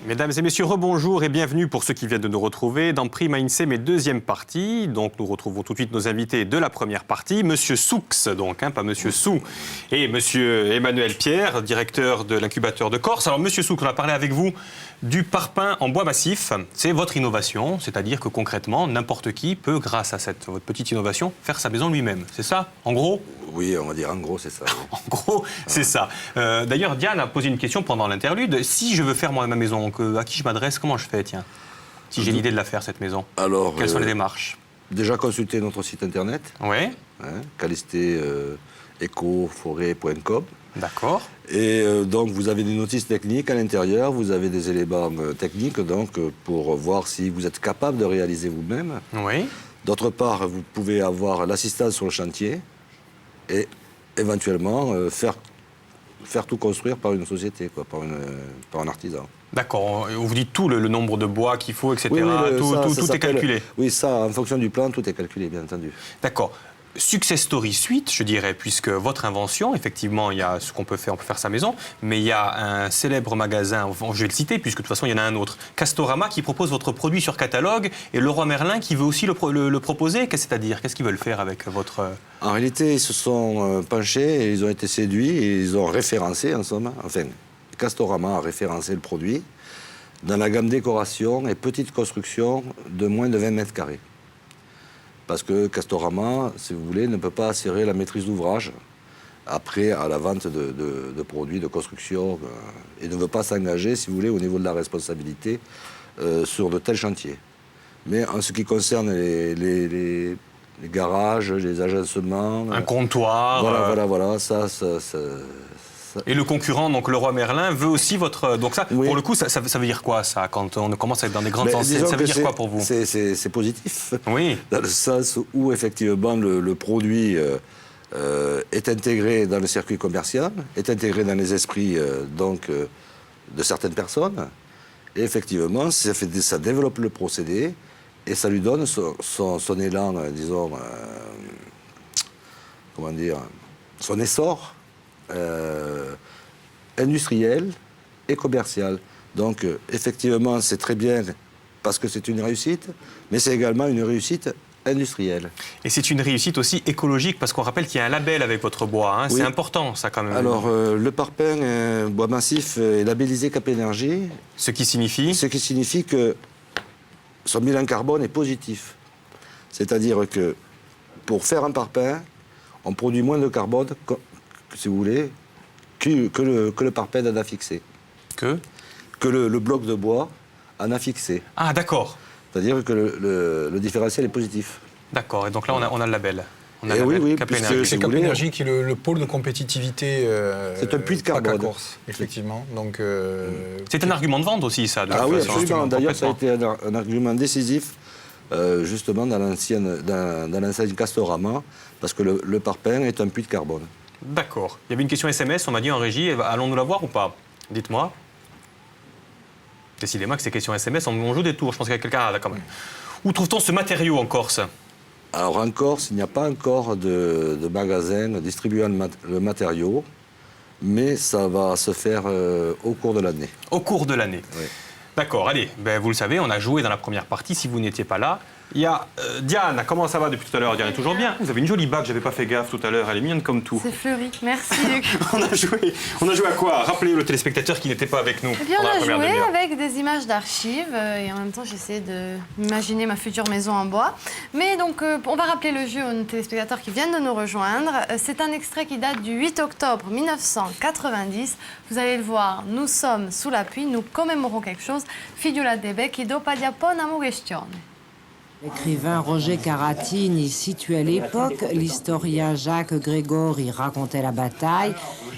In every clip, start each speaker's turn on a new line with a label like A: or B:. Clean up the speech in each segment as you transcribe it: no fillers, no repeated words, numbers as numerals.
A: Mesdames et messieurs, rebonjour et bienvenue pour ceux qui viennent de nous retrouver dans Prima Insem, deuxième partie. Donc nous retrouvons tout de suite nos invités de la première partie. Monsieur Soux, donc, pas Monsieur Sou, et Monsieur Emmanuel Pierre, directeur de l'incubateur de Corse. Alors Monsieur Soux, on a parlé avec vous du parpaing en bois massif. C'est votre innovation, c'est-à-dire que concrètement, n'importe qui peut, grâce à votre petite innovation, faire sa maison lui-même. C'est ça, en gros?
B: Oui, on va dire en gros, c'est ça.
A: En gros, c'est ça. D'ailleurs, Diane a posé une question pendant l'interlude. Si je veux faire moi ma maison, à qui je m'adresse? Comment je fais, tiens? Si j'ai l'idée de la faire, cette maison.
B: Alors,
A: quelles sont les démarches?
B: Déjà consulter notre site internet.
A: Oui.
B: calistéecoforêt.com.
A: D'accord.
B: Et donc, vous avez des notices techniques à l'intérieur, vous avez des éléments techniques donc, pour voir si vous êtes capable de réaliser vous-même.
A: Oui.
B: D'autre part, vous pouvez avoir l'assistance sur le chantier et éventuellement faire tout construire par une société, par un artisan.
A: D'accord, on vous dit tout, le nombre de bois qu'il faut, etc.
B: Oui,
A: tout est calculé.
B: Oui, ça, en fonction du plan, tout est calculé, bien entendu.
A: D'accord. Success story suite, je dirais, puisque votre invention, effectivement, il y a ce qu'on peut faire, on peut faire sa maison, mais il y a un célèbre magasin, je vais le citer, puisque de toute façon, il y en a un autre, Castorama, qui propose votre produit sur catalogue, et Leroy Merlin qui veut aussi le proposer. C'est-à-dire, qu'est-ce qu'ils veulent faire avec votre...
B: En réalité, ils se sont penchés, et ils ont été séduits, et ils ont référencé, en somme, enfin, Castorama a référencé le produit dans la gamme décoration et petite construction de moins de 20 mètres carrés. Parce que Castorama, si vous voulez, ne peut pas assurer la maîtrise d'ouvrage après à la vente de produits de construction et ne veut pas s'engager, si vous voulez, au niveau de la responsabilité sur de tels chantiers. Mais en ce qui concerne les garages, les agencements...
A: Un comptoir...
B: Voilà, ça...
A: Et le concurrent, donc Leroy Merlin, veut aussi votre... Donc ça,
B: oui.
A: Pour le coup, ça veut dire quoi, ça, quand on commence à être dans des grandes enseignes? Ça veut dire quoi pour vous?
B: C'est positif.
A: Oui.
B: Dans le sens où, effectivement, le produit est intégré dans le circuit commercial, est intégré dans les esprits de certaines personnes. Et effectivement, ça développe le procédé et ça lui donne son élan, disons... comment dire? Son essor industriel et commercial. Donc, effectivement, c'est très bien parce que c'est une réussite, mais c'est également une réussite industrielle.
A: Et c'est une réussite aussi écologique, parce qu'on rappelle qu'il y a un label avec votre bois. Hein. Oui. C'est important, ça, quand même.
B: Alors, le parpaing bois massif est labellisé Cap Énergie.
A: Ce qui signifie? Ce
B: qui signifie que son bilan carbone est positif. C'est-à-dire que pour faire un parpaing, on produit moins de carbone, si vous voulez, que le parpaing en a fixé. Que le bloc de bois en a fixé.
A: Ah, d'accord.
B: C'est-à-dire que le différentiel est positif.
A: D'accord, et donc là, on a le label.
B: Oui,
C: c'est Cap Énergie qui est le pôle de compétitivité.
B: C'est un puits de carbone.
C: Corse, effectivement. Donc,
A: c'est un argument de vente aussi, ça.
B: Oui, absolument. D'ailleurs, ça a été un argument décisif, justement, dans l'enseigne Castorama, parce que le parpaing est un puits de carbone.
A: D'accord. Il y avait une question SMS, on m'a dit en régie, allons-nous la voir ou pas? Dites-moi. Décidément que ces questions SMS, on joue des tours, je pense qu'il y a quelqu'un... Ah, d'accord. Où trouve-t-on ce matériau en Corse?
B: Alors en Corse, il n'y a pas encore de magasin distribuant le matériau, mais ça va se faire au cours de l'année.
A: Au cours de l'année.
B: Oui.
A: D'accord, allez, vous le savez, on a joué dans la première partie, si vous n'étiez pas là. Il y a Diane, comment ça va depuis tout à l'heure? Diane est toujours bien. Vous avez une jolie bague, j'avais pas fait gaffe tout à l'heure, elle est mignonne comme tout.
D: C'est fleuri, merci Luc.
A: on a joué à quoi? Rappelez le téléspectateur qui n'était pas avec nous.
D: Eh bien, on a joué avec des images d'archives et en même temps j'essaie d'imaginer ma future maison en bois. Mais donc on va rappeler le jeu aux téléspectateurs qui viennent de nous rejoindre. C'est un extrait qui date du 8 octobre 1990. Vous allez le voir, nous sommes sous la pluie, nous commémorons quelque chose. Figlia de Becchido Padiapona Mugestione.
E: L'écrivain Roger Caratini situait à l'époque, l'historien Jacques Grégor y racontait la bataille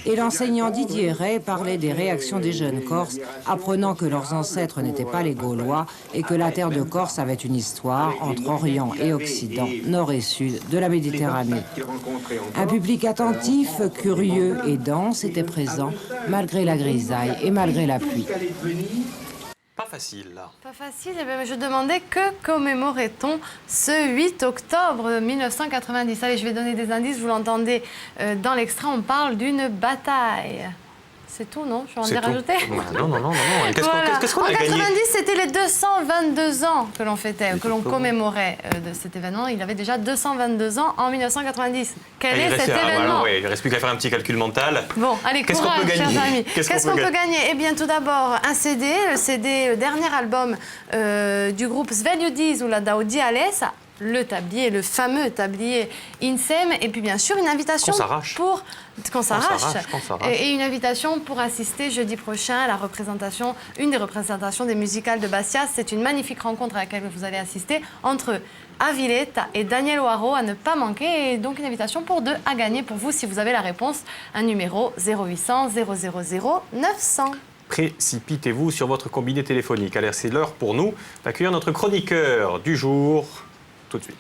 E: et l'enseignant Didier Ray parlait des réactions des jeunes Corses, apprenant que leurs ancêtres n'étaient pas les Gaulois et que la terre de Corse avait une histoire entre Orient et Occident, nord et sud de la Méditerranée. Un public attentif, curieux et dense était présent, malgré la grisaille et malgré la pluie.
A: Pas facile, là.
D: Pas facile. Eh bien, je demandais que commémorait-on ce 8 octobre 1990. Allez, je vais donner des indices. Vous l'entendez dans l'extrait, on parle d'une bataille. C'est tout, non? Je vais en
A: C'est
D: dire
A: tout.
D: rajouter.
A: Non.
D: Voilà.
A: Qu'est-ce qu'on
D: En
A: a gagné?
D: 90, c'était les 222 ans que l'on fêtait, que l'on commémorait de cet événement. Il avait déjà 222 ans en 1990. Quel est cet événement?
A: Il ne reste plus qu'à faire un petit calcul mental.
D: Bon, allez,
A: Qu'est-ce qu'on
D: courage,
A: peut gagner?
D: chers amis.
A: Qu'est-ce qu'on peut
D: gagner? Eh bien, tout d'abord, un CD, le dernier album du groupe Sveljudiz ou la Daudi Alessa, le fameux tablier INSEM, et puis bien sûr une invitation
A: Qu'on s'arrache.
D: qu'on s'arrache. Et une invitation pour assister jeudi prochain à la représentation, une des représentations des musicales de Bastia. C'est une magnifique rencontre à laquelle vous allez assister entre Aviletta et Daniel Oaro, à ne pas manquer. Et donc une invitation pour 2 à gagner pour vous si vous avez la réponse. Un numéro 0800 000 900.
A: Précipitez-vous sur votre combiné téléphonique. Alors c'est l'heure pour nous d'accueillir notre chroniqueur du jour tout de suite.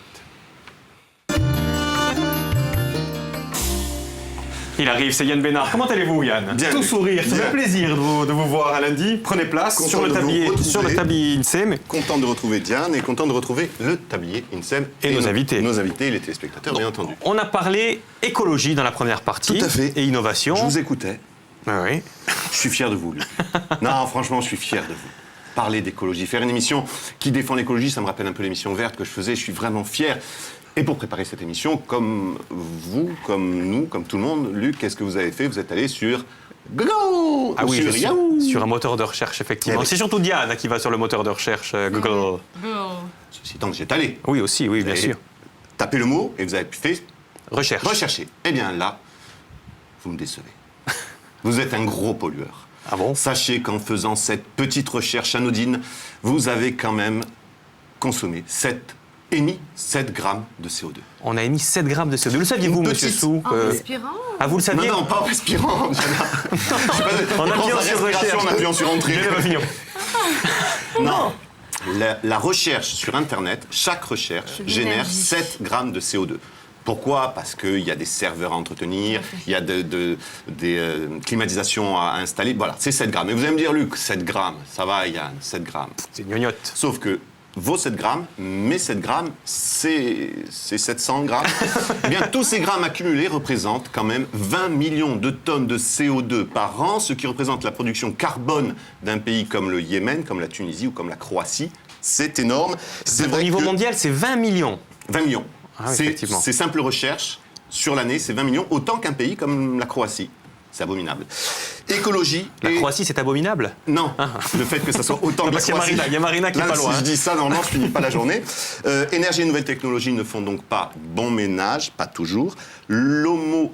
A: Il arrive, c'est Yann Bénard. Comment allez-vous, Yann?
F: Bien.
A: Tout sourire, ça
F: Bien.
A: fait plaisir de vous voir à lundi. Prenez place
F: Content
A: sur le
F: de vous
A: tablier,
F: retrouver.
A: sur le tablier INSEM.
F: Content de retrouver Diane et content de retrouver le tablier INSEM
A: Et nos invités.
F: Nos invités et les téléspectateurs, bien entendu.
A: On a parlé écologie dans la première partie.
F: Tout à fait.
A: Et innovation.
F: Je vous écoutais.
A: Ah oui.
F: Je suis fier de vous, Luc. Non, franchement, je suis fier de vous. Parler d'écologie, faire une émission qui défend l'écologie, ça me rappelle un peu l'émission verte que je faisais. Je suis vraiment fier. Et pour préparer cette émission, comme vous, comme nous, comme tout le monde, Luc, qu'est-ce que vous avez fait? Vous êtes allé sur Google.
A: Ah oui,
F: sur Yahoo.
A: sur un moteur de recherche, effectivement.
F: Eh oui.
A: C'est surtout Diane qui va sur le moteur de recherche Google.
F: Ceci étant que j'y allé.
A: Oui, aussi, oui, bien
F: Vous avez
A: sûr.
F: tapé le mot et vous avez fait
A: Recherche.
F: rechercher. Eh bien là, vous me décevez. Vous êtes un gros pollueur.
A: Ah bon?
F: Sachez qu'en faisant cette petite recherche anodine, vous avez quand même émis 7 grammes de CO2.
A: On a émis 7 grammes de CO2. Le saviez-vous,
F: Une
A: monsieur
F: petite-
A: Sou?
D: En respirant.
A: Ah, vous le saviez?
F: Non, pas en respirant.
A: En appuyant sur
F: respiration,
A: recherche.
F: en appuyant sur entrée.
A: Bien, Mafignon.
F: Non. La recherche sur Internet, chaque recherche génère
D: l'énergie.
F: 7 grammes de CO2. Pourquoi? Parce qu'il y a des serveurs à entretenir, il y a des climatisations à installer. Voilà, c'est 7 grammes. Et vous allez me dire, Luc, 7 grammes, ça va, Yann, 7 grammes.
A: C'est une gnognotte.
F: Sauf que vos 7 grammes, mes 7 grammes, c'est 700 grammes. Eh bien, tous ces grammes accumulés représentent quand même 20 millions de tonnes de CO2 par an, ce qui représente la production carbone d'un pays comme le Yémen, comme la Tunisie ou comme la Croatie. C'est énorme. C'est
A: Au
F: vrai
A: niveau
F: que
A: mondial, c'est 20 millions.
F: 20 millions.
A: Ah oui, effectivement.
F: C'est simple recherche. Sur l'année, c'est 20 millions, autant qu'un pays comme la Croatie. C'est abominable. Écologie.
A: La
F: et-
A: Croatie, c'est abominable?
F: Non, le fait que ça soit autant que la
A: Parce qu'il y a
F: Croatie.
A: Marina- il y a Marina qui est
F: Là,
A: pas loin,
F: Si
A: hein.
F: je dis ça, normalement, je finis pas la journée. Énergie et nouvelles technologies ne font donc pas bon ménage, pas toujours. L'homo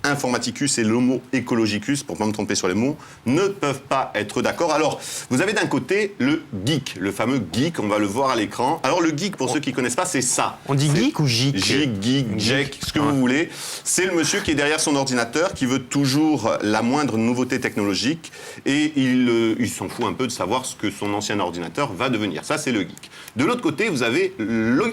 F: informaticus et l'homo ecologicus, pour ne pas me tromper sur les mots, ne peuvent pas être d'accord. Alors, vous avez d'un côté le geek, le fameux geek, on va le voir à l'écran. Alors, le geek, pour ceux qui ne connaissent pas, c'est ça.
A: On dit
F: C'est-
A: geek ou geek?
F: Geek, jack, ce que vous voulez. C'est le monsieur qui est derrière son ordinateur, qui veut toujours la moindre nouveauté technologique et il s'en fout un peu de savoir ce que son ancien ordinateur va devenir. Ça, c'est le geek. De l'autre côté, vous avez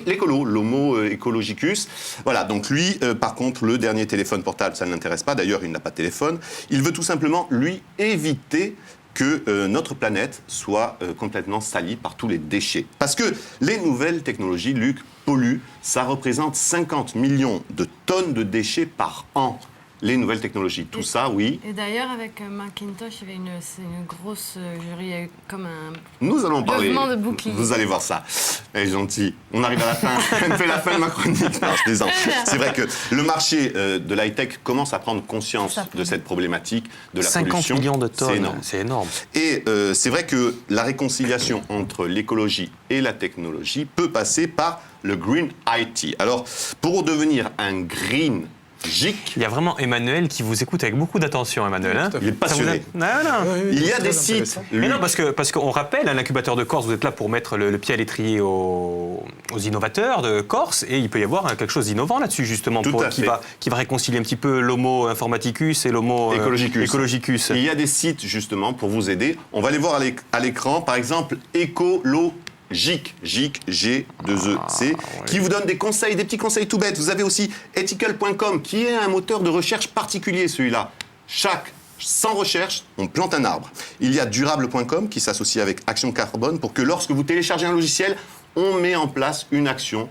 F: l'écolo, l'homo ecologicus. Voilà, donc lui, par contre, le dernier téléphone portable, ça ne l'intéresse pas. D'ailleurs, il n'a pas de téléphone. Il veut tout simplement, lui, éviter que notre planète soit complètement salie par tous les déchets. Parce que les nouvelles technologies, Luc, polluent. Ça représente 50 millions de tonnes de déchets par an. Les nouvelles technologies, tout ça, oui.
D: Et d'ailleurs, avec Macintosh, il y avait c'est une grosse jury, il y a eu comme un...
F: Nous allons parler.
D: Levement de bouclier.
F: Vous allez voir ça. Elle est gentille. On arrive à la fin. Elle fait la fin de ma chronique. Non, je plaisante. C'est vrai que le marché de l'high-tech commence à prendre conscience de cette problématique de la
A: 50
F: pollution.
A: millions de
F: C'est
A: tonnes.
F: énorme.
A: C'est énorme.
F: Et c'est vrai que la réconciliation entre l'écologie et la technologie peut passer par le Green IT. Alors, pour devenir un Green Geek,
A: Il y a vraiment Emmanuel qui vous écoute avec beaucoup d'attention, Emmanuel. Hein?
F: il est passionné.
A: Non, non.
F: Il y a
C: très
F: des sites.
C: intéressant.
A: Mais non,
F: Luc,
A: parce qu'on rappelle, à l'incubateur de Corse, vous êtes là pour mettre le pied à l'étrier aux innovateurs de Corse, et il peut y avoir quelque chose d'innovant là-dessus, justement,
F: Tout à
A: qui
F: fait.
A: va réconcilier un petit peu l'homo informaticus et l'homo ecologicus.
F: Il y a des sites justement pour vous aider. On va les voir à l'écran. Par exemple, Ecologic, G2EC, qui vous donne des conseils, des petits conseils tout bêtes. Vous avez aussi ethical.com, qui est un moteur de recherche particulier, celui-là. Sans recherche, on plante un arbre. Il y a durable.com, qui s'associe avec Action Carbone, pour que lorsque vous téléchargez un logiciel, on met en place une action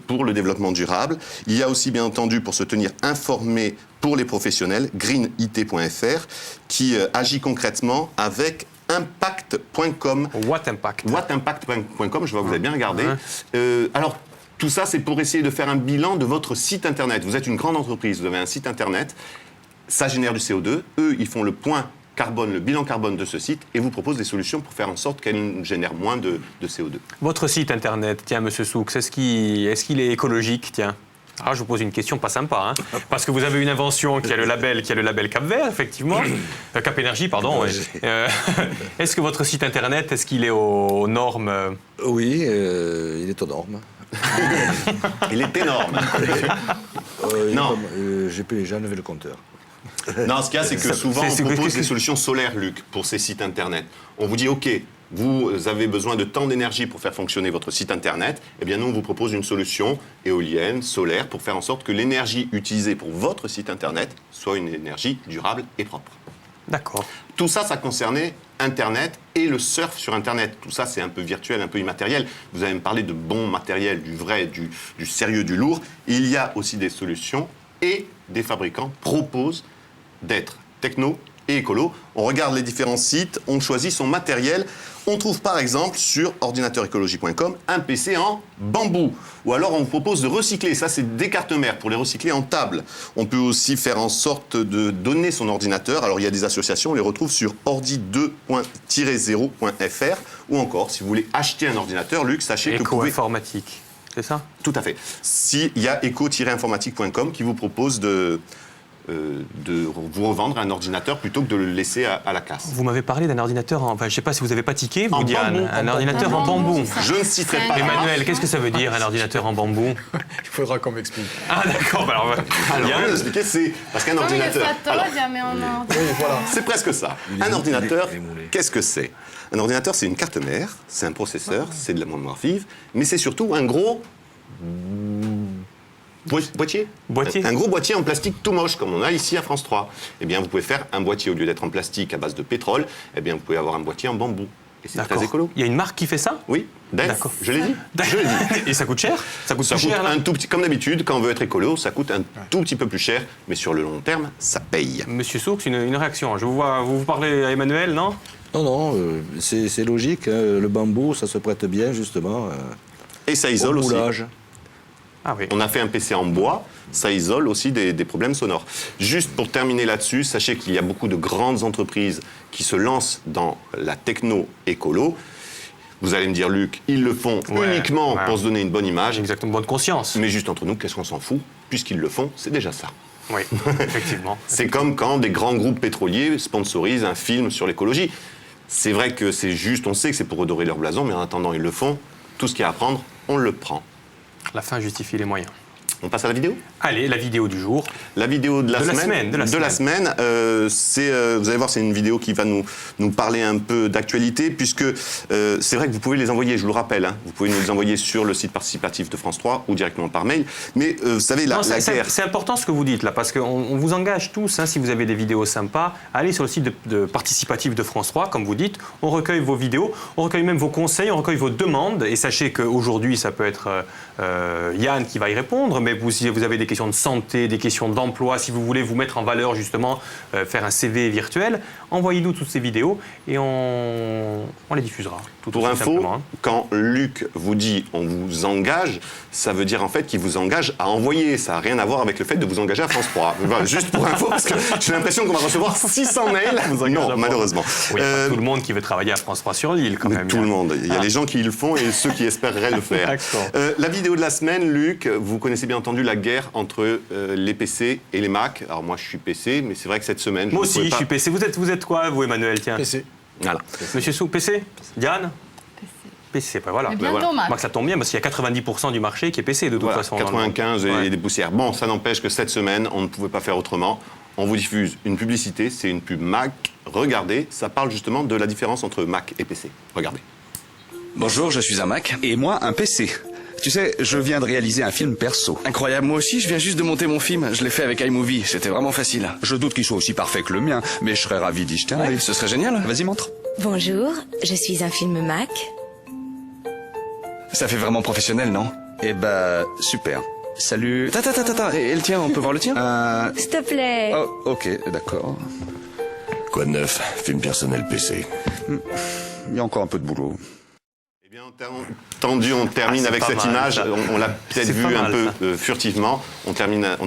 F: pour le développement durable. Il y a aussi, bien entendu, pour se tenir informé pour les professionnels, greenit.fr, qui agit concrètement avec impact.com.
A: What Impact.
F: Whatimpact.com, je vois que vous avez bien regardé. Alors, tout ça, c'est pour essayer de faire un bilan de votre site Internet. Vous êtes une grande entreprise, vous avez un site Internet, ça génère du CO2. Eux, ils font le point carbone, le bilan carbone de ce site et vous proposent des solutions pour faire en sorte qu'elle génère moins de CO2.
A: Votre site Internet, tiens, Monsieur Soux, est-ce qu'il est écologique, tiens? Ah, je vous pose une question pas sympa, hein, parce que vous avez une invention qui a le label Cap Vert, effectivement, Cap Énergie, pardon. Ouais. Est-ce que votre site Internet, est-ce qu'il est aux normes?
B: Oui, il est aux normes.
F: Il est énorme. Non.
B: J'ai enlevé le compteur.
F: Non, ce qu'il y a, c'est que souvent, on propose des solutions solaires, Luc, pour ces sites Internet. On vous dit, OK, vous avez besoin de tant d'énergie pour faire fonctionner votre site Internet. Eh bien, nous, on vous propose une solution éolienne, solaire, pour faire en sorte que l'énergie utilisée pour votre site Internet soit une énergie durable et propre.
A: D'accord.
F: Tout ça, ça concernait Internet et le surf sur Internet. Tout ça, c'est un peu virtuel, un peu immatériel. Vous allez me parler de bon matériel, du vrai, du sérieux, du lourd. Il y a aussi des solutions et des fabricants proposent d'être techno et écolo. On regarde les différents sites, on choisit son matériel. On trouve par exemple sur ordinateurécologie.com un PC en bambou. Ou alors on vous propose de recycler, ça c'est des cartes mères pour les recycler en table. On peut aussi faire en sorte de donner son ordinateur. Alors il y a des associations, on les retrouve sur ordi2.0.fr ou encore si vous voulez acheter un ordinateur, Luc, sachez que vous pouvez...
A: Éco-informatique, c'est ça?
F: Tout à fait. Il y a eco-informatique.com qui vous propose de vous revendre un ordinateur plutôt que de le laisser à la casse.
A: Vous m'avez parlé d'un ordinateur, je ne sais pas si vous avez pas tiqué, vous Diane, un ordinateur en
D: bambou.
A: bambou.
F: Je ne citerai pas.
A: Emmanuel, qu'est-ce que ça veut dire un ordinateur en bambou?
C: Il faudra qu'on m'explique.
A: Ah d'accord, alors
F: Je vais vous expliquer, c'est parce qu'un ordinateur... Alors,
C: Oui, voilà.
F: c'est presque ça. Un ordinateur, qu'est-ce que c'est? Un ordinateur, c'est une carte mère, c'est un processeur, c'est de la mémoire vive, mais c'est surtout un gros... Boîtier. Un gros boîtier en plastique tout moche, comme on a ici à France 3. Eh bien, vous pouvez faire un boîtier, au lieu d'être en plastique à base de pétrole, eh bien, vous pouvez avoir un boîtier en bambou. Et c'est très écolo.
A: Il y a une marque qui fait ça?
F: Oui, DEF,
A: D'accord.
F: je l'ai dit. Je l'ai dit.
A: Et ça coûte cher? Ça coûte cher, là
F: un tout petit, comme d'habitude, quand on veut être écolo, ça coûte un tout petit peu plus cher, mais sur le long terme, ça paye.
A: Monsieur Soux, une réaction. Je vous vois, vous parlez à Emmanuel, non?
B: Non, c'est logique. Hein, le bambou, ça se prête bien, justement.
F: Et ça isole
B: au
F: aussi.
B: moulage.
A: Ah oui.
F: On a fait un PC en bois, ça isole aussi des problèmes sonores. Juste pour terminer là-dessus, sachez qu'il y a beaucoup de grandes entreprises qui se lancent dans la techno-écolo. Vous allez me dire, Luc, ils le font uniquement pour se donner une bonne image.
A: Exactement, bonne conscience.
F: Mais juste entre nous, qu'est-ce qu'on s'en fout? Puisqu'ils le font, c'est déjà ça.
A: Oui, effectivement.
F: C'est comme quand des grands groupes pétroliers sponsorisent un film sur l'écologie. C'est vrai que c'est juste, on sait que c'est pour redorer leur blason, mais en attendant, ils le font. Tout ce qu'il y a à prendre, on le prend.
A: La fin justifie les moyens.
F: On passe à la vidéo?
A: Allez, la vidéo du jour.
F: La vidéo de la semaine. Vous allez voir, c'est une vidéo qui va nous parler un peu d'actualité, puisque c'est vrai que vous pouvez les envoyer, je vous le rappelle, hein, vous pouvez nous les envoyer sur le site participatif de France 3 ou directement par mail. Mais vous savez, la guerre...
A: C'est important ce que vous dites là, parce qu'on vous engage tous, hein, si vous avez des vidéos sympas, à aller sur le site de participatif de France 3, comme vous dites. On recueille vos vidéos, on recueille même vos conseils, on recueille vos demandes. Et sachez qu'aujourd'hui, ça peut être Yann qui va y répondre, mais si vous avez des questions de santé, des questions d'emploi, si vous voulez vous mettre en valeur justement, faire un CV virtuel, envoyez-nous toutes ces vidéos et on les diffusera.
F: Pour info, quand Luc vous dit on vous engage, ça veut dire en fait qu'il vous engage à envoyer. Ça n'a rien à voir avec le fait de vous engager à France 3. Voilà, juste pour info, parce que j'ai l'impression qu'on va recevoir 600 mails. Non, malheureusement.
A: Oui, pas tout le monde qui veut travailler à France 3 sur l'île quand même.
F: Tout le monde. Il y a les gens qui le font et ceux qui espéreraient le faire. La vidéo de la semaine, Luc, vous connaissez bien entendu la guerre entre les PC et les Mac. Alors moi je suis PC, mais c'est vrai que cette semaine...
A: Moi aussi je suis PC. Vous êtes quoi vous Emmanuel? Tiens.
C: PC.
F: Voilà.
A: Monsieur Soux, PC? Diane? PC, voilà.
D: Et bientôt Mac.
A: Moi, ça tombe bien parce qu'il y a 90% du marché qui est PC de toute façon.
F: 95 et des poussières. Bon, ça n'empêche que cette semaine, on ne pouvait pas faire autrement. On vous diffuse une publicité, c'est une pub Mac. Regardez, ça parle justement de la différence entre Mac et PC. Regardez.
G: Bonjour, je suis un Mac.
H: Et moi, un PC. Tu sais, je viens de réaliser un film perso.
G: Incroyable, moi aussi, je viens juste de monter mon film. Je l'ai fait avec iMovie, c'était vraiment facile.
H: Je doute qu'il soit aussi parfait que le mien, mais je serais ravi d'y jeter un œil.
G: Ce serait génial.
H: Vas-y, montre.
I: Bonjour, je suis un film Mac.
G: Ça fait vraiment professionnel, non?
H: Eh ben, super. Salut.
G: Attends, et le tien, on peut voir le tien?
I: S'il te plaît.
H: Oh, ok, d'accord.
J: Quoi de neuf? Film personnel PC.
H: Il y a encore un peu de boulot.
F: Eh bien, entendu, on termine
A: c'est
F: avec
A: pas
F: cette
A: mal,
F: image.
A: ça.
F: On l'a peut-être
A: C'est
F: vu
A: pas
F: un
A: mal,
F: peu
A: ça.
F: furtivement. On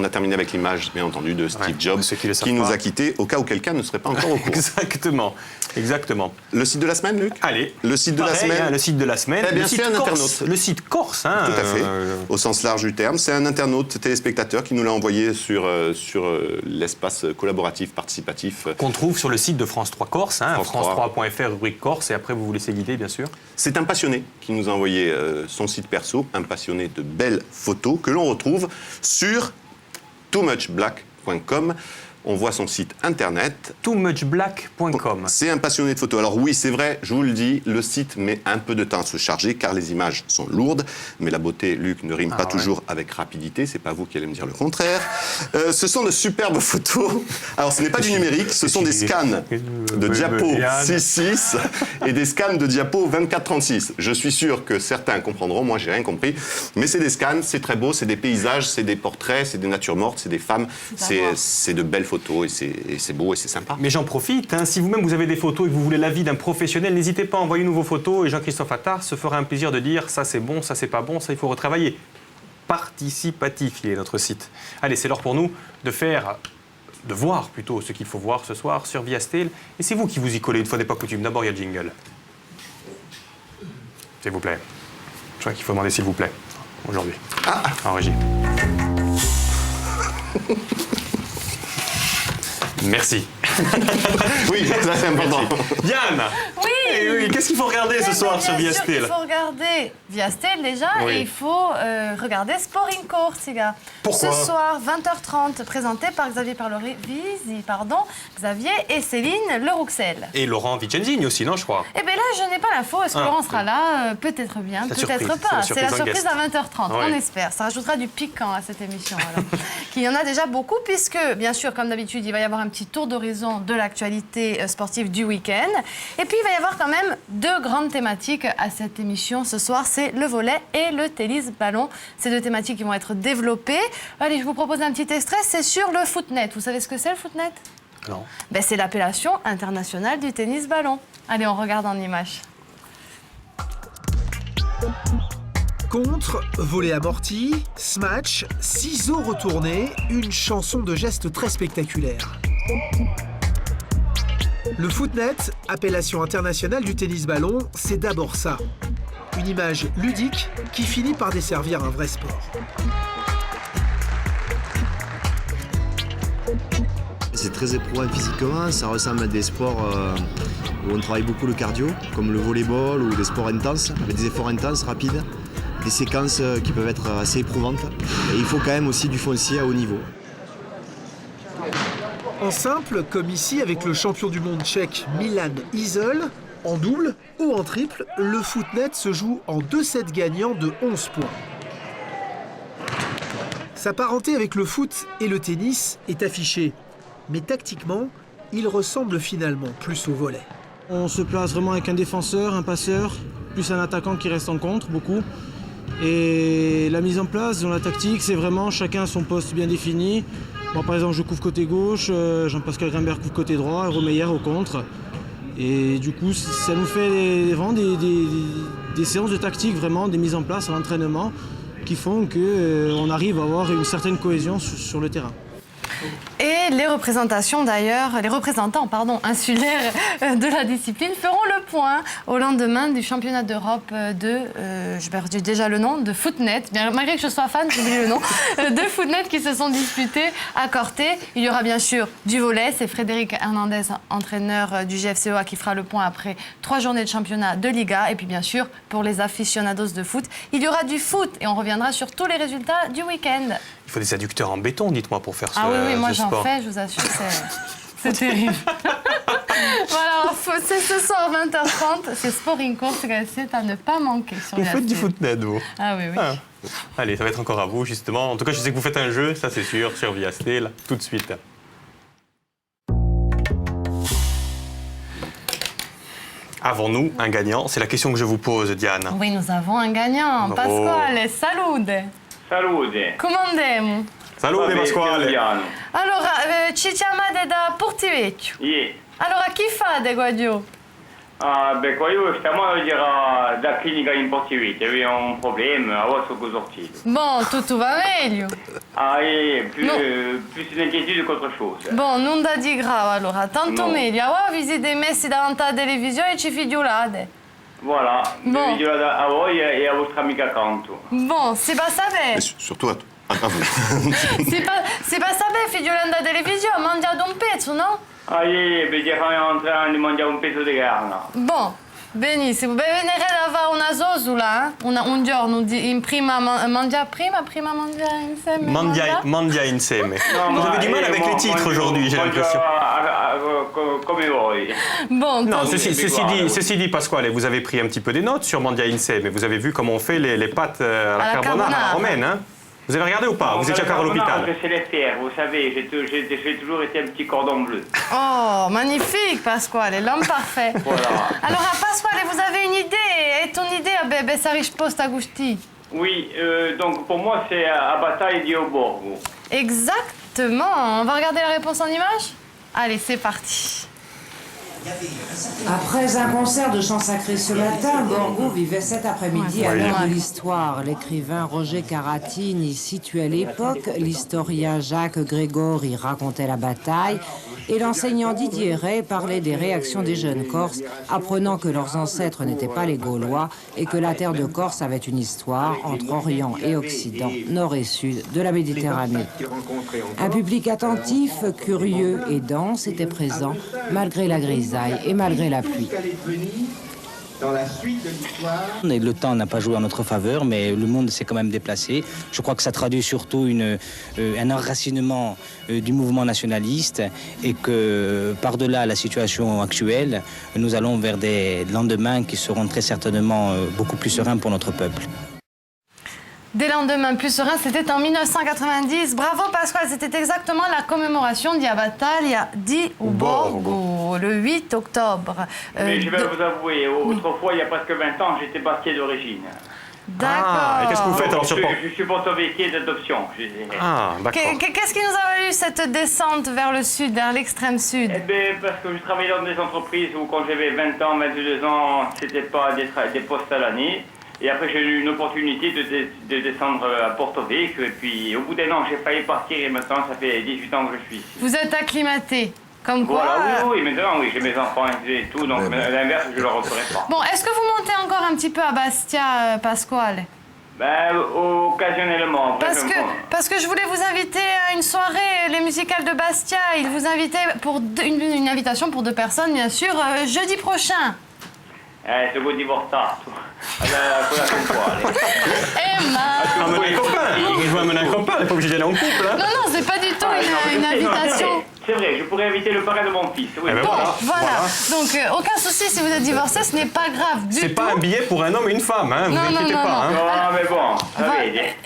F: a terminé avec l'image, bien entendu, de Steve Jobs,
A: ceux qui le savent
F: qui nous
A: pas.
F: a quittés, au cas où quelqu'un ne serait pas encore au courant.
A: Exactement.
F: Le site de la semaine, Luc?
A: Allez,
F: Le site de la
A: pareil,
F: semaine.
A: hein, le site de la semaine.
F: Eh bien,
A: le site
F: c'est un
A: corse,
F: internaute.
A: Le site corse, hein,
F: Tout à fait, au sens large du terme. C'est un internaute téléspectateur qui nous l'a envoyé sur l'espace collaboratif, participatif.
A: qu'on trouve sur le site de France 3 Corse, hein,
F: France 3.
A: France3.fr, rubrique Corse, et après vous vous laissez guider, bien sûr.
F: C'est un passionné qui nous a envoyé son site perso, un passionné de belles photos que l'on retrouve sur toomuchblack.com. On voit son site internet.
A: Toomuchblack.com.
F: C'est un passionné de photos. Alors oui, c'est vrai, je vous le dis, le site met un peu de temps à se charger car les images sont lourdes. Mais la beauté, Luc, ne rime pas toujours avec rapidité. C'est pas vous qui allez me dire le contraire. Ce sont de superbes photos. Alors ce n'est pas du numérique, ce sont des scans de diapo 6.6 et des scans de diapo 24.36. Je suis sûr que certains comprendront, moi j'ai rien compris. Mais c'est des scans, c'est très beau, c'est des paysages, c'est des portraits, c'est des natures mortes, c'est des femmes. C'est de belles photos et c'est beau et c'est sympa.
A: Mais j'en profite, hein, si vous-même vous avez des photos et que vous voulez l'avis d'un professionnel, n'hésitez pas à envoyer vos photos et Jean-Christophe Attard se fera un plaisir de dire ça c'est bon, ça c'est pas bon, ça il faut retravailler. Participatif, il est notre site. Allez, c'est l'heure pour nous de voir plutôt ce qu'il faut voir ce soir sur Viastel. Et c'est vous qui vous y collez, une fois n'est pas coutume. D'abord, il y a le jingle. S'il vous plaît. Je crois qu'il faut demander s'il vous plaît, aujourd'hui. En régie. Merci.
F: Oui, ça c'est important.
A: Yann. Oui, qu'est-ce qu'il faut regarder ce soir sur
D: Bien sûr
A: Viastel?
D: Il faut regarder Viastel déjà
A: Oui.
D: et il faut regarder Sport in Corse, les gars.
A: Pourquoi?
D: Ce soir, 20h30, présenté par Xavier Xavier et Céline Lerouxel.
A: Et Laurent Vicenzini aussi, non, je crois.
D: Eh bien là, je n'ai pas l'info. Est-ce que Laurent sera là? Peut-être bien,
A: La
D: peut-être
A: surprise,
D: pas.
A: c'est
D: C'est
A: la
D: la
A: surprise
D: surprise
A: en
D: à 20h30,
A: Ouais.
D: on espère. Ça rajoutera du piquant à cette émission. Alors. Qu'il y en a déjà beaucoup, puisque, bien sûr, comme d'habitude, il va y avoir un petit tour d'horizon de l'actualité sportive du week-end. Et puis, il va y avoir quand même deux grandes thématiques à cette émission ce soir. C'est le volley et le tennis-ballon. Ces deux thématiques qui vont être développées. Allez, je vous propose un petit extrait. C'est sur le footnet. Vous savez ce que c'est, le footnet?
A: Non.
D: Ben, c'est l'appellation internationale du tennis-ballon. Allez, on regarde en image.
K: Contre, volley amorti, smash, ciseaux retournés, une chanson de gestes très spectaculaire. Le footnet, appellation internationale du tennis-ballon, c'est d'abord ça. Une image ludique qui finit par desservir un vrai sport.
L: C'est très éprouvant physiquement, ça ressemble à des sports où on travaille beaucoup le cardio, comme le volleyball ou des sports intenses, avec des efforts intenses, rapides, des séquences qui peuvent être assez éprouvantes. Et il faut quand même aussi du foncier à haut niveau.
K: En simple, comme ici avec le champion du monde tchèque Milan Isel, en double ou en triple, le footnet se joue en 2 sets gagnants de 11 points. Sa parenté avec le foot et le tennis est affichée, mais tactiquement, il ressemble finalement plus au volley.
M: On se place vraiment avec un défenseur, un passeur, plus un attaquant qui reste en contre, beaucoup. Et la mise en place dans la tactique, c'est vraiment chacun à son poste bien défini. Moi, par exemple, je couvre côté gauche, Jean-Pascal Grimbert couvre côté droit, et Romeyer au contre. Et du coup, ça nous fait vraiment des séances de tactique, vraiment, des mises en place à l'entraînement, qui font qu'on arrive à avoir une certaine cohésion sur le terrain.
D: Et les représentants insulaires de la discipline feront le point au lendemain du championnat d'Europe j'ai perdu déjà le nom, de footnet, bien, malgré que je sois fan, j'ai oublié le nom, de footnet qui se sont disputés à Corté. Il y aura bien sûr du volley, c'est Frédéric Hernandez, entraîneur du GFCOA, qui fera le point après 3 journées de championnat de Liga. Et puis bien sûr, pour les aficionados de foot, il y aura du foot et on reviendra sur tous les résultats du week-end.
A: Il faut des adducteurs en béton, dites-moi, pour faire
D: oui, moi
A: ce
D: j'en
A: sport.
D: fais, je vous assure, c'est terrible. Voilà, c'est ce soir 20h30, c'est Sport in Corse, c'est à ne pas manquer sur
A: Vous
D: Viastel.
A: faites du footnet, vous?
D: Ah oui.
A: Allez, ça va être encore à vous, justement. En tout cas, je sais que vous faites un jeu, ça c'est sûr, sur Viastel, tout de suite. Avons-nous un gagnant? C'est la question que je vous pose, Diane.
D: Oui, nous avons un gagnant.
A: Oh.
D: Pasquale, salute.
I: Salute.
D: Come andiamo?
A: Salute, Pasquale.
D: Allora, ci chiamate da Portivecchio.
I: Yeah.
D: Allora, chi fate qua giù?
I: Qua io stiamo a dire da clinica in Portivecchio, avevo un problema, ora sono sortito.
D: Bon, tutto va meglio.
I: Plus d'inquiétude qu'autre chose.
D: Bon, non da di grave allora, tanto
I: No.
D: meglio. Ora vi siete messi davanti alla televisione e ci figliolate.
I: Voilà,
D: Bon.
I: video a voi e a vostra amica accanto.
D: Bon, c'est pas ça
F: Et surtout à vous.
D: c'est pas ça figliolando alla televisione, mangiate un pezzo, no?
I: Stiamo entrando a mangiare un pezzo di carne.
D: Bon, benissimo. Beh, venire a fare una zozula, un giorno in prima mangiare insieme.
A: Mandia insieme. Vous avez du mal avec les titres aujourd'hui, j'ai l'impression.
I: Come voi.
D: Bon,
A: Non, ceci dit, Pasquale, vous avez pris un petit peu des notes sur Mandia Insieme, mais vous avez vu comment on fait les pâtes à la carbonara romaine, hein? Vous avez regardé ou pas? Vous étiez encore à l'hôpital.
I: Je sais les faire, vous savez, j'ai toujours été un petit cordon bleu.
D: Oh, magnifique, Pasquale, l'homme parfait.
I: Voilà.
D: Allora, Pasquale, vous avez une idée? E ton idea, sa risposta gusti?
I: Oui, donc pour moi c'est à Bataille di Oborgo.
D: Exactement. On va regarder la réponse en image? Allez, c'est parti.
E: Après un concert de chant sacré ce matin, Borgo vivait cet après-midi à l'heure de l'histoire. L'écrivain Roger Caratine y situait l'époque, l'historien Jacques Grégor y racontait la bataille et l'enseignant Didier Ray parlait des réactions des jeunes Corses, apprenant que leurs ancêtres n'étaient pas les Gaulois et que la terre de Corse avait une histoire entre Orient et Occident, nord et sud de la Méditerranée. Un public attentif, curieux et dense était présent, malgré la grisaille et malgré la pluie.
N: Et le temps n'a pas joué en notre faveur, mais le monde s'est quand même déplacé. Je crois que ça traduit surtout un enracinement du mouvement nationaliste et que par-delà la situation actuelle, nous allons vers des lendemains qui seront très certainement beaucoup plus sereins pour notre peuple.
D: Des lendemains plus sereins, c'était en 1990. Bravo Pasquale, c'était exactement la commémoration di Battaglia di Uborgo, le 8 octobre.
I: Mais je vais vous avouer, autrefois, il y a presque 20 ans, j'étais basquier d'origine.
D: D'accord.
A: Et qu'est-ce que vous faites alors sur Port?
I: Je suis porto-véquier d'adoption.
A: Ah, d'accord.
D: Qu'est-ce qui nous a valu cette descente vers le sud, vers l'extrême sud?
I: Eh bien, parce que je travaillais dans des entreprises où quand j'avais 20 ans, 22 ans, c'était pas des postes à l'année. Et après, j'ai eu une opportunité de descendre à Porto Vecchio. Et puis, au bout d'un an, j'ai failli partir. Et maintenant, ça fait 18 ans que je suis ici.
D: Vous êtes acclimaté, comme quoi...
I: Voilà, oui, maintenant, oui, j'ai mes enfants et tout. Donc, à l'inverse, je ne le referai pas.
D: Bon, est-ce que vous montez encore un petit peu à Bastia, Pasquale?
I: Occasionnellement.
D: Parce que je voulais vous inviter à une soirée, les musicales de Bastia. Ils vous invitaient pour une invitation pour 2 personnes, bien sûr, jeudi prochain.
I: Se vuoi divorzato.
D: Emma!
A: Amenez un copain! Je veux amener un copain, il n'est pas obligé d'aller en couple. Hein.
D: Non, c'est pas du tout une invitation.
I: C'est vrai, je pourrais inviter le parrain de mon fils. Oui.
A: Ben
D: Bon, voilà. Donc, aucun souci si vous êtes divorcé, ce n'est pas grave du tout.
A: C'est pas un billet pour un homme et une femme, hein, vous inquiétez pas. Hein.
I: Ah, mais bon,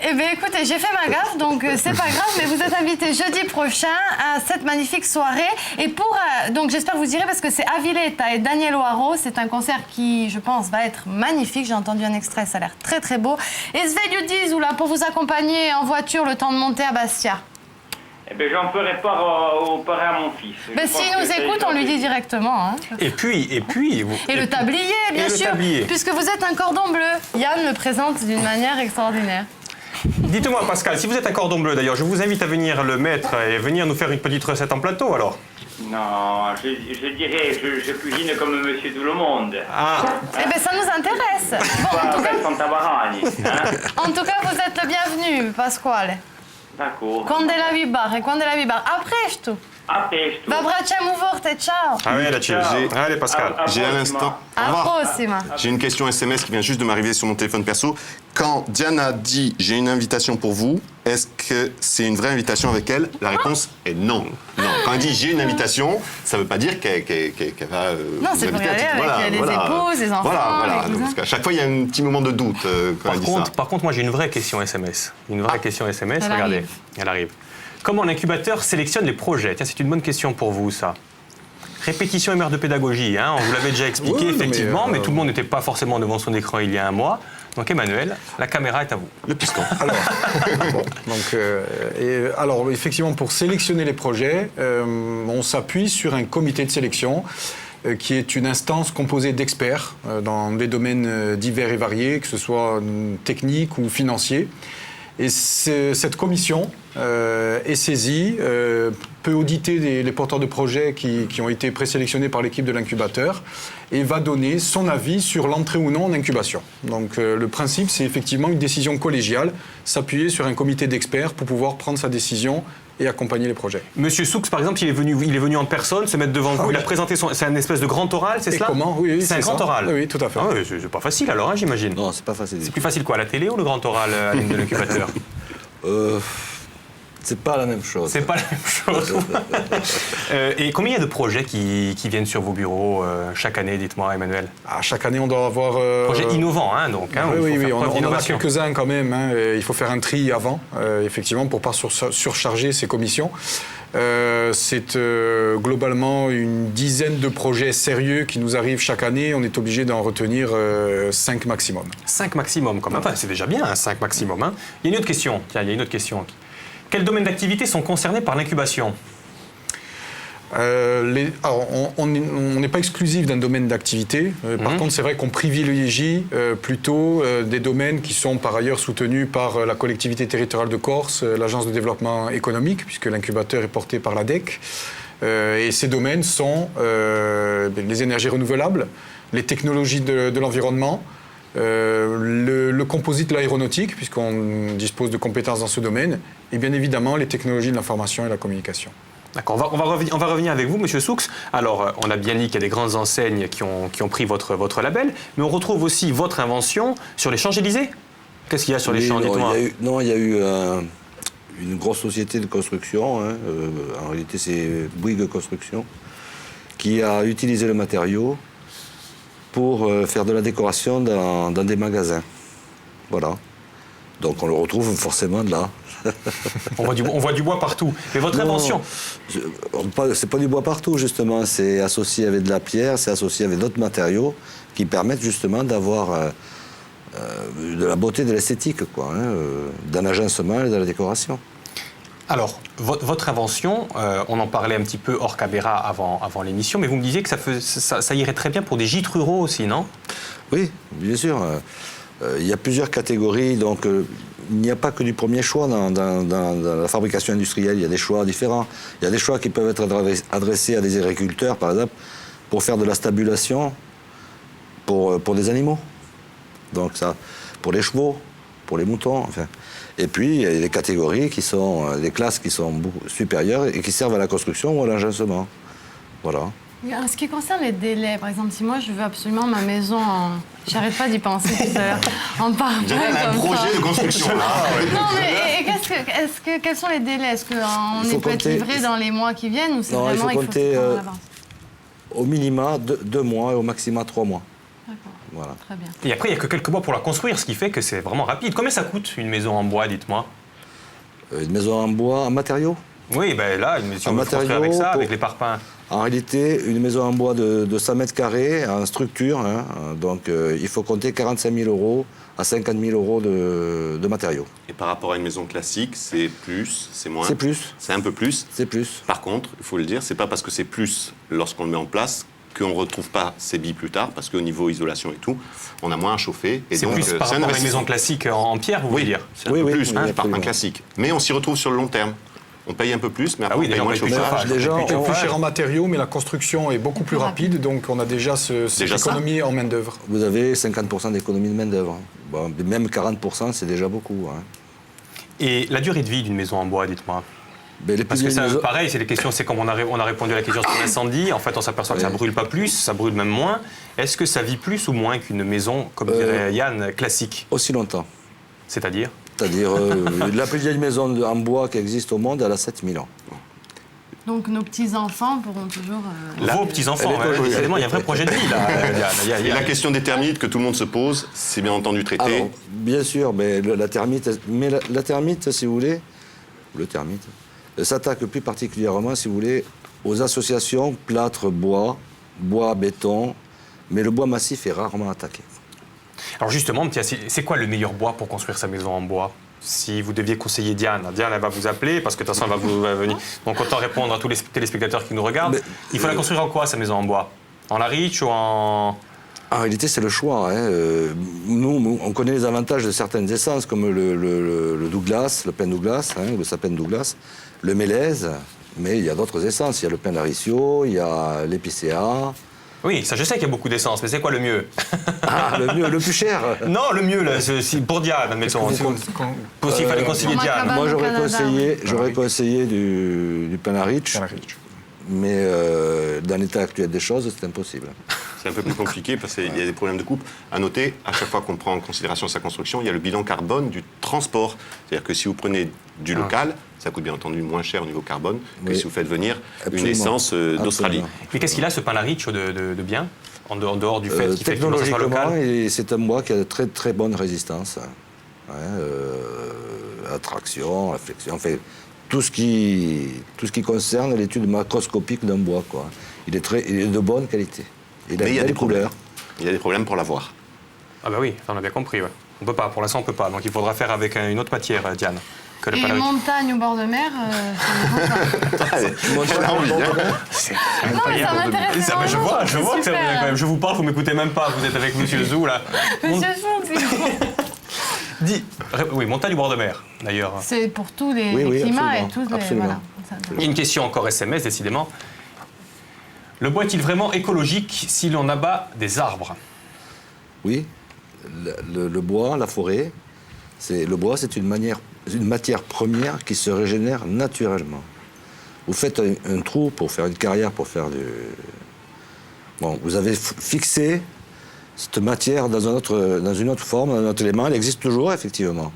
D: Eh bien, écoutez, j'ai fait ma gaffe, donc c'est pas grave, mais vous êtes invité jeudi prochain à cette magnifique soirée. Et pour. Donc, j'espère que vous irez parce que c'est Aviletta et Daniel Oaro. C'est un concert qui, je pense, va être magnifique. J'ai entendu un extrait, ça a l'air très très beau. Et Svelio Dizula pour vous accompagner en voiture le temps de monter à Bastia.
I: Eh bien, j'en ferai part au parrain à mon fils.
D: Ben, s'il nous écoute, on lui dit directement. Hein.
A: Et puis...
D: Et le tablier, bien sûr, puisque vous êtes un cordon bleu. Yann le présente d'une manière extraordinaire.
A: Dites-moi, Pascal, si vous êtes un cordon bleu, d'ailleurs, je vous invite à venir le mettre et venir nous faire une petite recette en plateau, alors.
I: Non, je dirais, je cuisine comme Monsieur Tout le Monde.
A: Ah.
D: Eh bien, ça nous intéresse. Bon, en tout cas, vous êtes le bienvenu, Pasquale.
I: D'accord.
D: Quando la vibar, e quando la vibar. A presto.
I: A presto.
D: Va abbracciamo forte, ciao.
A: Ah oui, allez, Pascal.
F: J'ai à l'instant.
D: À prossima.
F: J'ai une question SMS qui vient juste de m'arriver sur mon téléphone perso. Quand Diana dit j'ai une invitation pour vous, est-ce que c'est une vraie invitation avec elle? La réponse est non. Non. Quand elle dit j'ai une invitation, ça ne veut pas dire qu'elle va.
D: Non, c'est pour y aller avec les épouses, les enfants.
F: Voilà. Donc, parce qu'à chaque fois, il y a un petit moment de doute quand elle dit ça.
A: Par contre, moi, j'ai une vraie question SMS. Une vraie question SMS, regardez. Elle arrive. Comment l'incubateur sélectionne les projets? Tiens, c'est une bonne question pour vous, ça. Répétition est mère de pédagogie, hein, on vous l'avait déjà expliqué,
C: Oui,
A: effectivement, mais tout le monde n'était pas forcément devant son écran il y a un mois. Donc Emmanuel, la caméra est à vous.
F: Le piston.
C: Alors, effectivement, pour sélectionner les projets, on s'appuie sur un comité de sélection qui est une instance composée d'experts dans des domaines divers et variés, que ce soit techniques ou financiers. Et cette commission est saisie, peut auditer les porteurs de projets qui ont été présélectionnés par l'équipe de l'incubateur et va donner son avis sur l'entrée ou non en incubation. Donc le principe, c'est effectivement une décision collégiale, s'appuyer sur un comité d'experts pour pouvoir prendre sa décision et accompagner les projets.
A: Monsieur Soux, par exemple, il est venu en personne, se mettre devant vous, il a présenté c'est un espèce de grand oral, c'est cela?
C: Comment? Oui,
A: c'est un grand oral.
C: Oui, tout à fait.
A: Ah oui, c'est pas facile alors, hein, j'imagine.
B: Non, c'est pas facile.
A: C'est plus facile quoi, la télé ou le grand oral à ligne de l'incubateur?
B: C'est pas la même chose.
A: C'est pas la même chose. Et combien il y a de projets qui viennent sur vos bureaux chaque année, dites-moi, Emmanuel?
C: Chaque année, on doit avoir...
A: Projets innovants, hein, donc. Hein,
C: oui, on en a quelques-uns quand même. Hein, il faut faire un tri avant, effectivement, pour ne pas surcharger ces commissions. C'est globalement une dizaine de projets sérieux qui nous arrivent chaque année. On est obligé d'en retenir 5 maximum.
A: 5 maximum, quand même. Enfin, c'est déjà bien, 5 maximum. Hein. Il y a une autre question. Tiens, il y a une autre question. Quels domaines d'activité sont concernés par l'incubation?
C: On n'est pas exclusif d'un domaine d'activité. Par contre, c'est vrai qu'on privilégie plutôt des domaines qui sont par ailleurs soutenus par la collectivité territoriale de Corse, l'Agence de développement économique, puisque l'incubateur est porté par l'ADEC. Et ces domaines sont les énergies renouvelables, les technologies de l'environnement, le composite de l'aéronautique, puisqu'on dispose de compétences dans ce domaine, et bien évidemment les technologies de l'information et la communication.
A: D'accord, on va revenir avec vous, Monsieur Soux. Alors, on a bien dit qu'il y a des grandes enseignes qui ont pris votre label, mais on retrouve aussi votre invention sur les Champs-Élysées. Qu'est-ce qu'il y a sur les Champs?
B: Il y a eu une grosse société de construction, hein, en réalité c'est Bouygues Construction, qui a utilisé le matériau pour faire de la décoration dans des magasins. Voilà. Donc on le retrouve forcément là.
A: On voit du bois partout. Mais votre invention?
B: C'est pas du bois partout, justement. C'est associé avec de la pierre, c'est associé avec d'autres matériaux qui permettent justement d'avoir de la beauté, de l'esthétique, quoi, hein, d'un agencement et de la décoration.
A: Alors, votre invention, on en parlait un petit peu hors caméra avant l'émission, mais vous me disiez que ça irait très bien pour des gîtes ruraux aussi, non?
B: Oui, bien sûr. Il y a plusieurs catégories, donc il n'y a pas que du premier choix dans la fabrication industrielle, il y a des choix différents. Il y a des choix qui peuvent être adressés à des agriculteurs, par exemple, pour faire de la stabulation pour des animaux. Donc ça, pour les chevaux, pour les moutons, enfin. Et puis, il y a des catégories qui sont, des classes qui sont beaucoup supérieures et qui servent à la construction ou à l'agencement. Voilà.
D: En ce qui concerne les délais, par exemple, si moi je veux absolument ma maison j'arrête pas d'y penser tout à l'heure, en parlant
F: un projet de construction.
D: Non, mais quels sont les délais? Est-ce qu'on peut être livré dans les mois qui viennent ou c'est vraiment
B: il faut compter
D: en avance?
B: Au minima 2 mois et au maximum 3 mois.
D: D'accord.
B: Voilà.
D: Très bien.
A: Et après, il n'y a que quelques mois pour la construire, ce qui fait que c'est vraiment rapide. Combien ça coûte une maison en bois, dites-moi?
B: Une maison en bois, en matériaux?
A: Oui, ben là, une maison construire avec ça, avec les parpaings.
B: En réalité, une maison en bois de 100 mètres carrés, en structure, hein, donc il faut compter 45 000 € à 50 000 € de matériaux.
F: Et par rapport à une maison classique, c'est plus, c'est moins?
B: C'est plus.
F: C'est un peu plus?
B: C'est plus.
F: Par contre, il faut le dire, c'est pas parce que c'est plus lorsqu'on le met en place qu'on ne retrouve pas ces billes plus tard, parce qu'au niveau isolation et tout, on a moins à chauffer.
A: C'est plus par rapport à une maison classique en pierre, vous voulez dire?
F: C'est un peu plus, par un classique. Mais on s'y retrouve sur le long terme. On paye un peu plus, mais après on paye moins de chauffage.
C: Déjà, on est plus cher en matériaux, mais la construction est beaucoup plus rapide, donc on a déjà cette économie en main-d'œuvre.
B: Vous avez 50% d'économie de main-d'œuvre. Bon, même 40%, c'est déjà beaucoup. Hein.
A: Et la durée de vie d'une maison en bois, dites-moi? Parce que ça, pareil, c'est les questions, c'est comme on a répondu à la question sur l'incendie, en fait on s'aperçoit que ça ne brûle pas plus, ça brûle même moins. Est-ce que ça vit plus ou moins qu'une maison, comme dirait Yann, classique?
B: Aussi longtemps.
A: C'est-à-dire?
B: C'est-à-dire, la plus vieille maison en bois qui existe au monde, elle a 7000 ans.
D: Donc nos petits-enfants pourront toujours...
A: Vos petits-enfants, il y a un vrai projet de vie là.
F: Et la question des termites que tout le monde se pose, c'est bien entendu traité.
B: Alors, bien sûr, mais la termite, si vous voulez, le termite s'attaque plus particulièrement, si vous voulez, aux associations plâtre bois, bois béton, mais le bois massif est rarement attaqué.
A: Alors justement, c'est quoi le meilleur bois pour construire sa maison en bois? Si vous deviez conseiller Diane, elle va vous appeler parce que de toute façon, elle va venir. Donc autant répondre à tous les téléspectateurs qui nous regardent. Il faut la construire en quoi, sa maison en bois? En Larich ou en...
B: En réalité, c'est le choix. Hein. Nous, on connaît les avantages de certaines essences, comme le Douglas, le pin Douglas, hein, le sapin Douglas, le mélèze, mais il y a d'autres essences. Il y a le pin d'Aricio, il y a l'épicéa.
A: Oui, ça je sais qu'il y a beaucoup d'essences, mais c'est quoi le mieux?
B: Ah, le mieux, le plus cher?
A: Non, le mieux, là, pour Diane, admettons. S'il fallait conseiller Diane.
B: Moi, j'aurais conseillé du pin d'Aricio, mais dans l'état actuel des choses, c'est impossible.
F: C'est un peu plus compliqué parce qu'il y a des problèmes de coupe. À noter, à chaque fois qu'on prend en considération sa construction, il y a le bilan carbone du transport. C'est-à-dire que si vous prenez du local, ça coûte bien entendu moins cher au niveau carbone que si vous faites venir une essence d'Australie.
A: Mais qu'est-ce qu'il a, ce pin d'Aricio de bien, en dehors du fait qu'il fait que ça soit local?
B: Technologiquement, c'est un bois qui a de très très bonne résistance. Attraction, flexion, enfin, tout ce qui concerne l'étude macroscopique d'un bois, quoi. Il est de bonne qualité. Il a des couleurs.
F: Il y a des problèmes pour l'avoir.
A: Ah bah oui, on a bien compris. Ouais. On peut pas, pour l'instant on peut pas. Donc il faudra faire avec une autre matière, Diane. Que le
D: et montagne au bord de mer,
F: Elle a envie, hein.
A: C'est incroyable.
D: Ça m'intéresse.
A: Je vois que ça revient quand même. Je vous parle, vous m'écoutez même pas. Vous êtes avec Monsieur Zou là.
D: Monsieur Zou,
A: oui, montagne au bord de mer, d'ailleurs.
D: C'est pour tous les climats et tous les... Voilà.
A: Il y a une question encore SMS, décidément. Le bois est-il vraiment écologique si l'on abat des arbres?
B: Oui. Le bois, la forêt, le bois, c'est une matière première qui se régénère naturellement. Vous faites un trou pour faire une carrière, pour faire du... Bon, vous avez fixé cette matière dans une autre forme, dans un autre élément. Elle existe toujours, effectivement.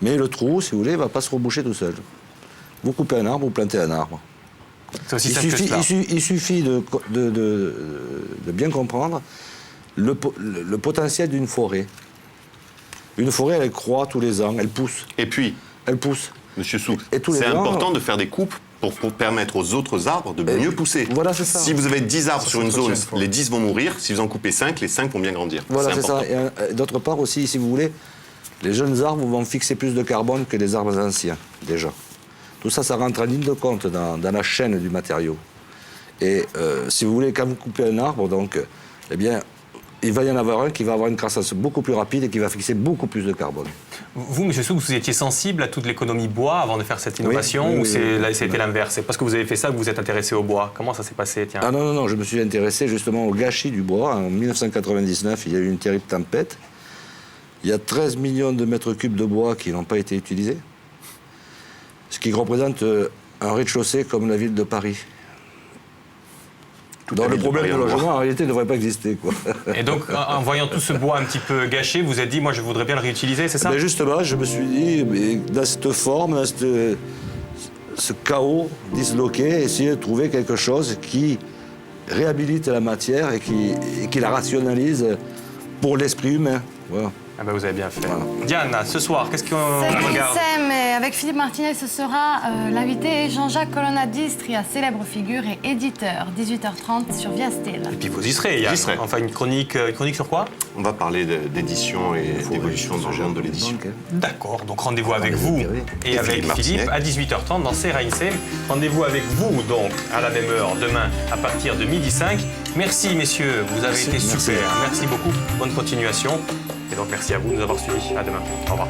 B: Mais le trou, si vous voulez, ne va pas se reboucher tout seul. Vous coupez un arbre, vous plantez un arbre. Il suffit de bien comprendre le potentiel d'une forêt. Une forêt, elle croît tous les ans, elle pousse.
F: Et puis,
B: elle pousse.
F: Monsieur Souk, c'est important de faire des coupes pour permettre aux autres arbres de mieux pousser.
B: Voilà, c'est ça.
F: Si vous avez 10 arbres sur une zone, les 10 vont mourir. Si vous en coupez 5, les 5 vont bien grandir.
B: Voilà, c'est ça. Et d'autre part aussi, si vous voulez, les jeunes arbres vont fixer plus de carbone que les arbres anciens, déjà. Tout ça, ça rentre en ligne de compte dans la chaîne du matériau. Et si vous voulez, quand vous coupez un arbre, donc, eh bien, il va y en avoir un qui va avoir une croissance beaucoup plus rapide et qui va fixer beaucoup plus de carbone.
A: Vous, M. Souk, vous étiez sensible à toute l'économie bois avant de faire cette innovation, ou c'était l'inverse? C'est parce que vous avez fait ça que vous êtes intéressé au bois? Comment ça s'est passé?
B: Ah non, je me suis intéressé justement au gâchis du bois. En 1999, il y a eu une terrible tempête. Il y a 13 millions de mètres cubes de bois qui n'ont pas été utilisés, ce qui représente un rez-de-chaussée comme la ville de Paris. Donc le problème de logement, en réalité, ne devrait pas exister, quoi.
A: Et donc, en voyant tout ce bois un petit peu gâché, vous êtes dit, moi, je voudrais bien le réutiliser, c'est ça?
B: Mais justement, je me suis dit, dans cette forme, dans ce chaos disloqué, essayer de trouver quelque chose qui réhabilite la matière et qui la rationalise pour l'esprit humain. Voilà.
A: Ah ben vous avez bien fait. Voilà. Diane, ce soir, qu'est-ce qu'on regarde?
D: Mais avec Philippe Martinez, ce sera l'invité Jean-Jacques Colonna-Distria, célèbre figure et éditeur, 18h30 sur Via Steel.
A: Et puis vous y serez, Yann. Enfin, une chronique sur quoi?
F: On va parler d'édition et d'évolution dans le monde de l'édition.
A: D'accord, donc rendez-vous avec vous et avec Philippe à 18h30 dans Serra INSEM. Rendez-vous avec vous, donc, à la même heure, demain, à partir de 12h05. Merci, messieurs, vous avez été super. Merci beaucoup, bonne continuation. Et donc merci à vous de nous avoir suivis. À demain. Au revoir.